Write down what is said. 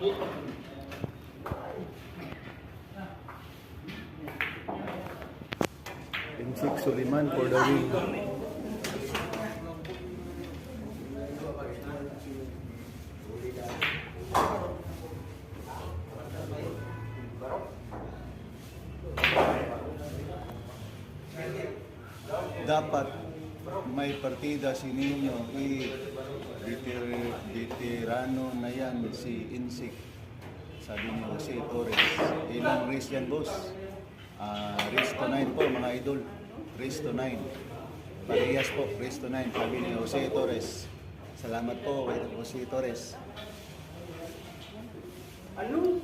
Insik Suliman for the win. Dapat may partida si Nino, veterano na yan si Insik, sabi ni Jose Torres. Ilang race yan, boss? Race to 9 po mga idol, race to 9, parehas po, race to 9, sabi ni Jose Torres. Salamat po kay Jose Torres. Ano?